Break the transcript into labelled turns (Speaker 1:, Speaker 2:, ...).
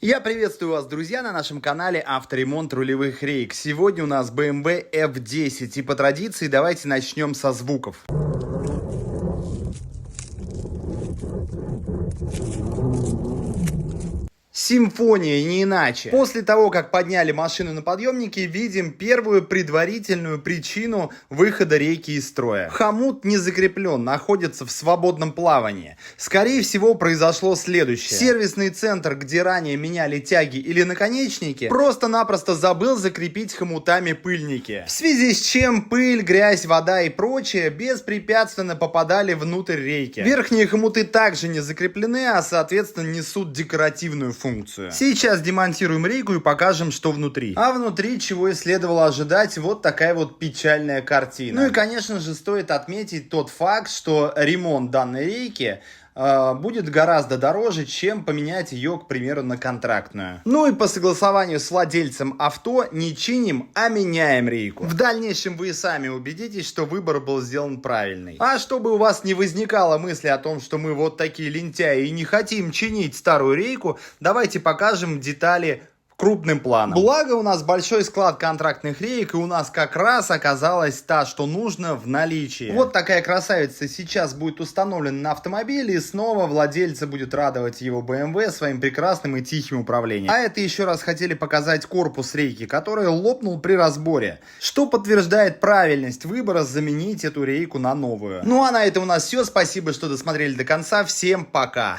Speaker 1: Я приветствую вас, друзья, на нашем канале Авторемонт рулевых рейк. Сегодня у нас BMW F10, и по традиции давайте начнем со звуков. Симфония, не иначе. После того, как подняли машину на подъемнике, видим первую предварительную причину выхода рейки из строя. Хомут не закреплен, находится в свободном плавании. Скорее всего, произошло следующее. Сервисный центр, где ранее меняли тяги или наконечники, просто-напросто забыл закрепить хомутами пыльники. В связи с чем пыль, грязь, вода и прочее беспрепятственно попадали внутрь рейки. Верхние хомуты также не закреплены, а соответственно несут декоративную функцию. Сейчас демонтируем рейку и покажем, что внутри. А внутри, чего и следовало ожидать, вот такая вот печальная картина. Ну и, конечно же, стоит отметить тот факт, что ремонт данной рейки будет гораздо дороже, чем поменять ее, к примеру, на контрактную. Ну и по согласованию с владельцем авто не чиним, а меняем рейку. В дальнейшем вы сами убедитесь, что выбор был сделан правильный. А чтобы у вас не возникало мысли о том, что мы вот такие лентяи и не хотим чинить старую рейку, давайте покажем детали крупным планом. Благо у нас большой склад контрактных рейк, и у нас как раз оказалась та, что нужно, в наличии. Вот такая красавица сейчас будет установлена на автомобиле, и снова владельца будет радовать его BMW своим прекрасным и тихим управлением. А это еще раз хотели показать корпус рейки, который лопнул при разборе, что подтверждает правильность выбора заменить эту рейку на новую. Ну а на этом у нас все. Спасибо, что досмотрели до конца. Всем пока!